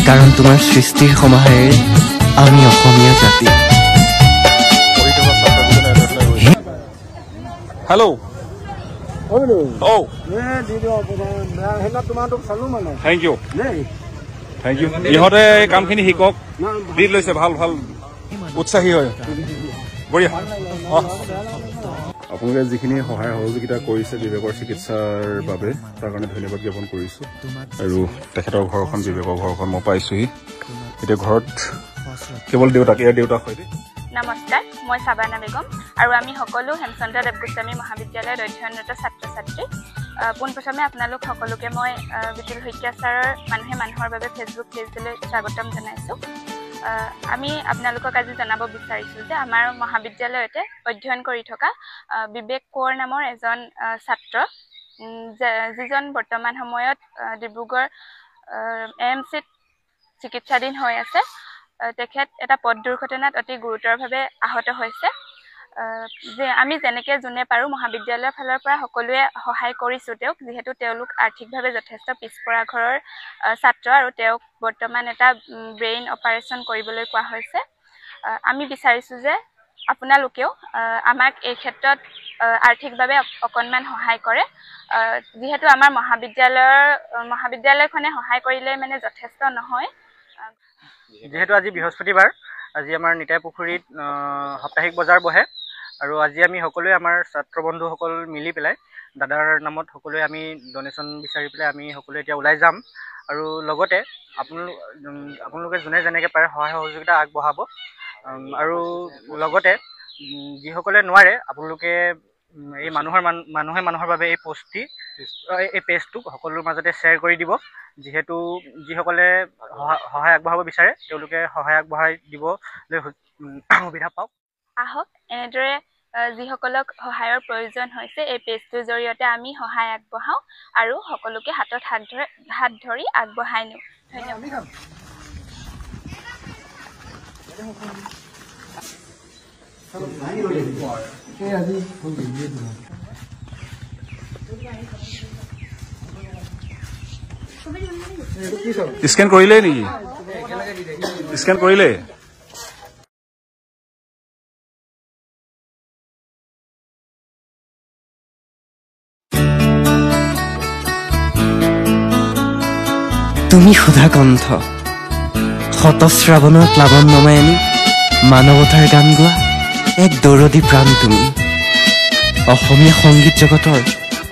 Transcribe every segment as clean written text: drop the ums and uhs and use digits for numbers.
কাৰণ তোমাৰ সৃষ্টিৰ সমাহাৰেৰে আমি অসমীয়া জাতি। Hello' thank you thank you. ইহঁতে এই কামখিনি শিকক, দি লৈছে, ভাল ভাল উৎসাহী হয়, বঢ়িয়া। আপোনালোকে যিখিনি সহায় সহযোগিতা কৰিছে বিবেকৰ চিকিৎসাৰ বাবে তাৰ কাৰণে ধন্যবাদ জ্ঞাপন কৰিছোঁ। আৰু তেখেতৰ ঘৰখন, বিবেকৰ ঘৰখন মই পাইছোহি। এতিয়া ঘৰত কেৱল দেউতাক, ইয়াৰ দেউতাক সৈতে। নমস্কাৰ, মই চাবানা বেগম আৰু আমি সকলো হেমচন্দ্ৰ দেৱ গোস্বামী মহাবিদ্যালয়ত অধ্যয়নৰত ছাত্ৰ ছাত্ৰী। পোনপ্ৰথমে আপোনালোক সকলোকে মই বিপুল শইকীয়া ছাৰৰ মানুহে মানুহৰ বাবে ফেচবুক পেজলৈ স্বাগতম জনাইছোঁ। আমি আপোনালোকক আজি জনাব বিচাৰিছোঁ যে আমাৰ মহাবিদ্যালয়তে অধ্যয়ন কৰি থকা বিবেক কোঁৱৰ নামৰ এজন ছাত্ৰ, যিজন বৰ্তমান সময়ত ডিব্ৰুগড় AMCত চিকিৎসাধীন হৈ আছে। তেখেত এটা পথ দুৰ্ঘটনাত অতি গুৰুতৰভাৱে আহত হৈছে। আমি যেনেকৈ যোনে পাৰোঁ মহাবিদ্যালয়ৰ ফালৰ পৰা সকলোৱে সহায় কৰিছোঁ তেওঁক, যিহেতু তেওঁলোক আৰ্থিকভাৱে যথেষ্ট পিছপৰা ঘৰৰ ছাত্ৰ আৰু তেওঁক বৰ্তমান এটা ব্ৰেইন অপাৰেশ্যন কৰিবলৈ কোৱা হৈছে। আমি বিচাৰিছোঁ যে আপোনালোকেও আমাক এই ক্ষেত্ৰত আৰ্থিকভাৱে অকণমান সহায় কৰে, যিহেতু আমাৰ মহাবিদ্যালয়খনে সহায় কৰিলে মানে যথেষ্ট নহয়। যিহেতু আজি বৃহস্পতিবাৰ, আজি আমাৰ নিতাই পুখুৰীত সাপ্তাহিক বজাৰ বহে আৰু আজি আমি সকলোৱে আমাৰ ছাত্ৰ বন্ধুসকল মিলি পেলাই দাদাৰ নামত সকলোৱে আমি ডনেশ্যন বিচাৰি পেলাই আমি সকলোৱে এতিয়া ওলাই যাম। আৰু লগতে আপোনালোকে যোনে যেনেকৈ পাৰে সহায় সহযোগিতা আগবঢ়াব। আৰু লগতে যিসকলে নোৱাৰে আপোনালোকে এই মানুহে মানুহৰ বাবে এই পেজটো সকলোৰ মাজতে শ্বেয়াৰ কৰি দিব। যিহেতু যিসকলে সহায় আগবঢ়াব বিচাৰে তেওঁলোকে সহায় আগবঢ়াই দিবলৈ সুবিধা পাওক। আহক এনেদৰে যিসকলক সহায়ৰ প্ৰয়োজন হৈছে এই পেজটোৰ জৰিয়তে আমি সহায় আগবঢ়াওঁ আৰু সকলোকে হাতত হাত ধৰি আগবঢ়াই নিওঁ। ধন্যবাদ। স্কেন কৰিলে নেকি? স্কেন কৰিলে? তুমি সুধা কণ্ঠ, শতশ্ৰাৱণৰ প্লাৱন নমাই আনি মানৱতাৰ গান গোৱা এক দৰদী প্ৰাণ তুমি। অসমীয়া সংগীত জগতৰ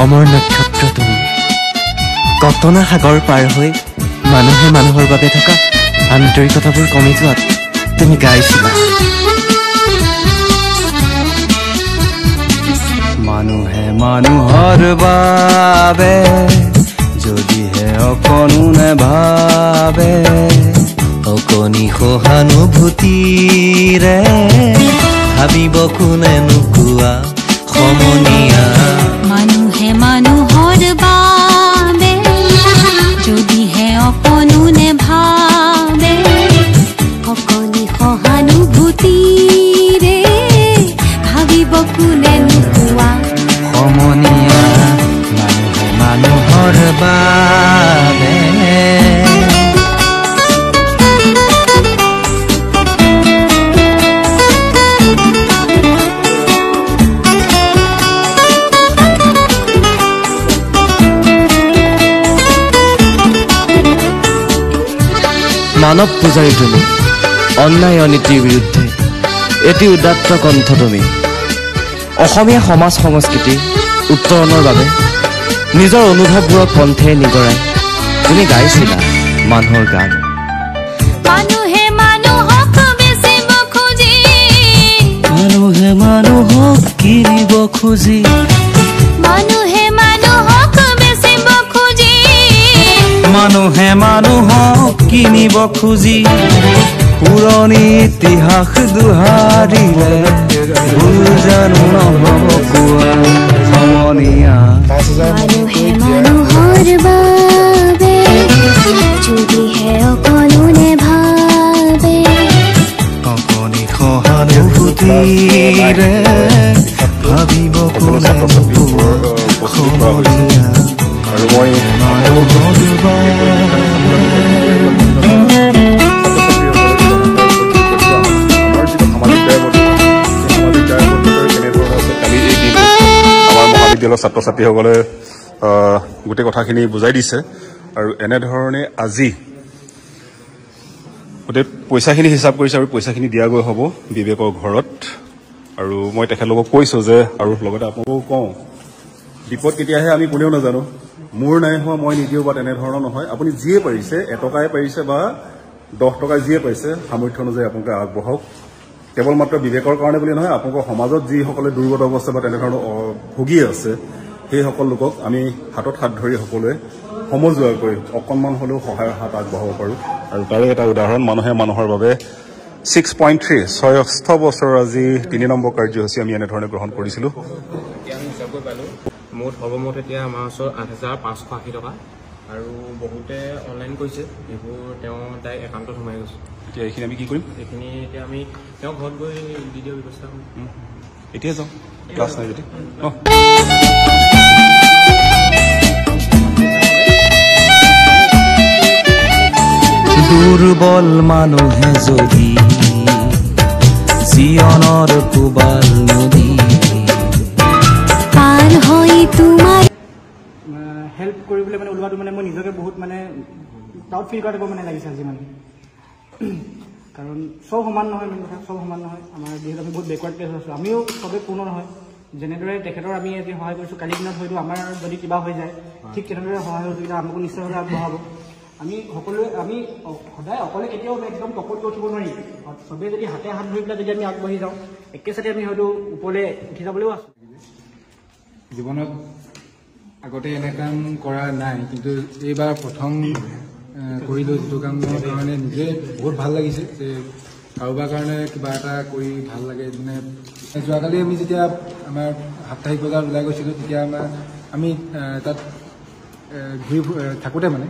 অমৰ নক্ষত্ৰ তুমি। কটনা সাগৰ পাৰ হৈ মানুহে মানুহৰ বাবে থকা আন্তৰিকতাবোৰ কমি যোৱাত তুমি গাইছিলা। মানুহে মানুহৰ বাবে যদিহে অকণো নেভাবে, অকণি সহানুভূতিৰে ভাবিব কোনে নোকোৱা সমনীয়া। মানুহে মানুহৰ বাবে যদিহে অকণো নেভাবে, অকণি সহানুভূতিৰে ভাবিব কোনে নোকোৱা সমনীয়া। মানুহে মানুহৰ বাবে মানৱ পূজাৰী তুমি, অন্যায় অনীতিৰ বিৰুদ্ধে এটি উদাত্ত কণ্ঠ তুমি। অসমীয়া সমাজ সংস্কৃতিৰ উত্তৰণৰ বাবে নিজৰ অনুভৱবোৰক কণ্ঠে নিগৰাই তুমি গাইছিলা মানুহৰ গান। মানুহে মানুহক বেচিব খুজি, মানুহে মানুহক কিনিব খুজি, মানুহে মানুহক বেচিব খুজি, মানুহে মানুহক কিনিব খুজি। পুৰণি ইতিহাস দোহাৰিলে ভুল জানো নহ'ব কোৱা সমনীয়া। মানুহে মানুহৰ বাবে যদিহে অকণো নেভাবে, অকণি সহানুভূতিৰে ভাবিব কোনে নোকোৱা সমনীয়া। আৰু মই মানুহৰ বাবে মহাবিদ্যালয়ৰ ছাত্ৰ ছাত্ৰীসকলে গোটেই কথাখিনি বুজাই দিছে আৰু এনেধৰণে আজি গোটেই পইচাখিনি হিচাপ কৰিছে আৰু পইচাখিনি দিয়াগৈ হ'ব বিবেকৰ ঘৰত আৰু মই তেখেতলোকক কৈছোঁ যে আৰু লগতে আপোনালোকক কওঁ বিপদ কেতিয়া আহে আমি কোনেও নাজানো মোৰ নাই হোৱা মই নিদিওঁ বা তেনেধৰণৰ নহয় আপুনি যিয়ে পাৰিছে এটকাই পাৰিছে বা 10 টকা যিয়ে পাৰিছে সামৰ্থ্য অনুযায়ী আপোনালোকে আগবঢ়াওক কেৱল মাত্ৰ বিবেকৰ কাৰণে বুলি নহয় আপোনালোকৰ সমাজত যিসকলে দুৰ্গত অৱস্থা বা তেনেধৰণৰ ভুগি আছে সেইসকল লোকক আমি হাতত হাত ধৰি সকলোৱে সমজুৱাকৈ অকণমান হ'লেও সহায়ৰ হাত আগবঢ়াব পাৰোঁ আৰু তাৰে এটা উদাহৰণ মানুহে মানুহৰ বাবে 6.3 6ষ্ঠ বছৰৰ আজি 3 নম্বৰ কাৰ্যসূচী আমি এনেধৰণে গ্ৰহণ কৰিছিলোঁ আমি হিচাপ কৰি পালোঁ মুঠ সৰ্বমুঠ এতিয়া আমাৰ ওচৰত 8,580 টকা আৰু বহুতে অনলাইন কৰিছে এইবোৰ তেওঁ তাই একাউণ্টত সোমাই গৈছে এতিয়া এইখিনি আমি কি কৰিম এইখিনি এতিয়া আমি তেওঁ ঘৰত গৈ দি দিয়াৰ ব্যৱস্থা কৰিম এতিয়া যাওঁ ক্লাছ নাই যদি দুৰ্বল মানুহে যদি জীৱনৰ কোবাল নদী পাৰ হৈ তোমাৰ হেল্প কৰিবলৈ মানে ওলোৱাটো মানে মই নিজকে বহুত মানে প্ৰাউড ফিল কৰাটো মানে লাগিছে আজি মানে কাৰণ চব সমান নহয় মেইন কথা চব সমান নহয় আমাৰ যিহেতু আমি বহুত বেকৱাৰ্ড প্লেচ আছোঁ আমিও চবেই পূৰ্ণ নহয় যেনেদৰে তেখেতৰ আমি আজি সহায় কৰিছোঁ কালি দিনত হয়তো আমাৰ যদি কিবা হৈ যায় ঠিক তেনেদৰে সহায় সহযোগিতা আমাকো নিশ্চয়ভাৱে আগবঢ়াব আমি সকলোৱে আমি সদায় অকলে কেতিয়াও একদম টপত উঠিব নোৱাৰি চবেই যদি হাতে হাত ধৰি পেলাই যদি আমি আগবাঢ়ি যাওঁ একেচাতে আমি হয়তো ওপৰলৈ উঠি যাবলৈও আছোঁ জীৱনত আগতে এনে কাম কৰা নাই কিন্তু এইবাৰ প্ৰথম কৰিলোঁ যিটো কামৰ কাৰণে নিজে বহুত ভাল লাগিছে যে কাৰোবাৰ কাৰণে কিবা এটা কৰি ভাল লাগে মানে যোৱাকালি আমি যেতিয়া আমাৰ সাপ্তাহিক বজাৰ ওলাই গৈছিলোঁ তেতিয়া আমি তাত ঘূৰি থাকোঁতে মানে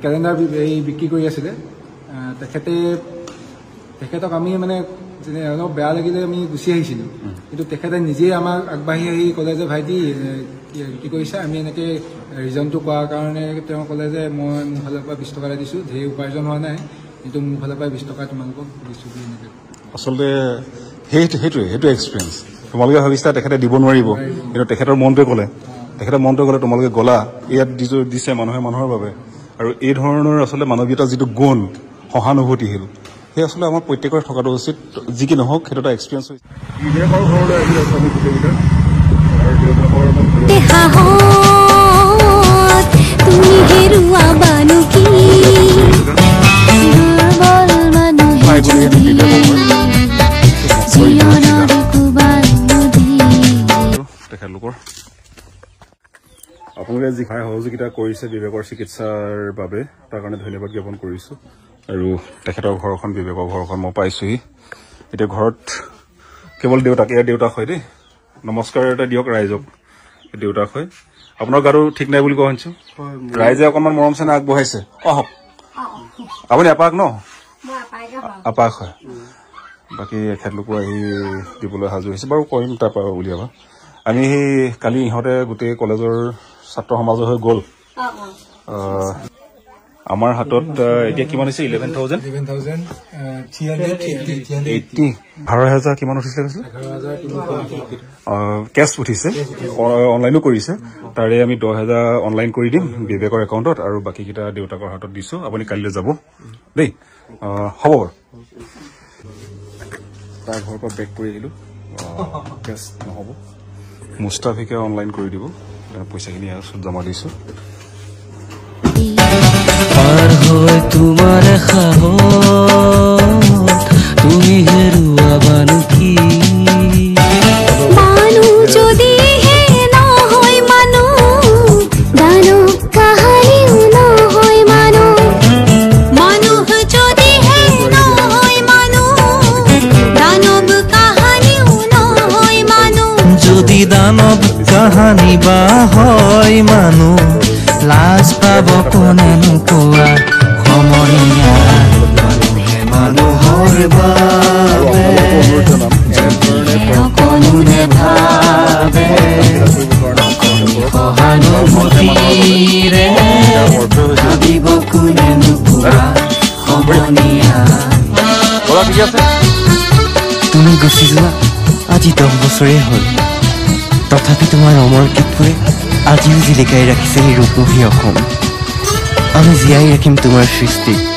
কেলেণ্ডাৰ এই বিক্ৰী কৰি আছিলে তেখেতক আমি মানে অলপ বেয়া লাগিলে আমি গুচি আহিছিলোঁ কিন্তু তেখেতে নিজেই আমাক আগবাঢ়ি আহি ক'লে যে ভাইটি কি কৰিছে আমি এনেকৈ ৰিজনটো কোৱাৰ কাৰণে তেওঁ ক'লে যে মই মোৰ ফালৰ পৰা 20 টকা এটা দিছোঁ ঢেৰ উপাৰ্জন হোৱা নাই কিন্তু মোৰ ফালৰ পৰা 20 টকা তোমালোকক দিছোঁ বুলি এনেকৈ আচলতে সেইটোৱে এক্সপিৰিয়েঞ্চ তোমালোকে ভাবিছা তেখেতে দিব নোৱাৰিব কিন্তু তেখেতৰ মনটোৱে ক'লে তোমালোকে গ'লা ইয়াত যিটো দিছে মানুহে মানুহৰ বাবে আৰু এই ধৰণৰ আচলতে মানৱীয়তা যিটো গুণ সহানুভূতিশীল সেই আচলতে আমাৰ প্ৰত্যেকৰে থকাটো উচিত যি কি নহওক সেইটো এটা এক্সপিৰিয়েঞ্চ হৈছে তুমি হেৰুৱা বানু কি দুৰ্বল মানুহে জীৱনৰ কোবাল নদী তেখেতলোকৰ আপোনালোকে যি সহায় সহযোগিতা কৰিছে বিবেকৰ চিকিৎসাৰ বাবে তাৰ কাৰণে ধন্যবাদ জ্ঞাপন কৰিছোঁ আৰু তেখেতৰ ঘৰখন বিবেকৰ ঘৰখন মই পাইছোঁহি এতিয়া ঘৰত কেৱল দেউতাক ইয়াৰ দেউতাক হয় দেই নমস্কাৰ এটা দিয়ক ৰাইজক দেউতাক হয় আপোনাৰ গাটো ঠিক নাই বুলি কোৱা শুনিছোঁ ৰাইজে অকণমান মৰম চেনেহ আগবঢ়াইছে আহক আপুনি এপাক ন আপাক হয় বাকী এখেতলোকো আহি দিবলৈ সাজু হৈছে বাৰু কৰিম তাৰপৰা উলিয়াবা আমি সেই কালি ইহঁতে গোটেই কলেজৰ ছাত্ৰ সমাজৰ হৈ গ'ল আমাৰ হাতত এতিয়া কিমান হৈছে 11,380 12,000 কিমান উঠিছিলে কেছ উঠিছে অনলাইনো কৰিছে তাৰে আমি 10,000 অনলাইন কৰি দিম বিবেকৰ একাউণ্টত আৰু বাকীকেইটা দেউতাকৰ হাতত দিছোঁ আপুনি কালিলৈ যাব দেই হ'ব বাৰু তাৰ ঘৰৰ পৰা বেক কৰি আহিলোঁ কেছ নহ'ব মুস্তাফিকে অনলাইন কৰি দিব পইচাখিনি জমা দিছোঁ পাৰ হৈ তোমাৰ সাহত তুমি হেৰুৱা বানু কি মানুহ যদিহে নহয় মানুহ দানৱ কাহানিও নহয় মানুহ যদিহে নহয় মানুহ দানৱ কাহানিও নহয় মানুহ যদি দানৱ কাহানি বা হয় মানুহ লাজ পাব কোনে নোপোৱা সমনীয়া মানুহে মানুহৰ বাবে সকলো নেভাবে সহানুভূতিৰে ভাবিব কোনে নোপোৱা সমনীয়া তুমি গুচি যোৱা আজি 10 বছৰেই হ'ল তথাপি তোমাৰ অমৰ গীতবোৰে আজিও জিলিকাই ৰাখিছে এই ৰূপহী অসম। আমি জীয়াই ৰাখিম তোমাৰ সৃষ্টিক।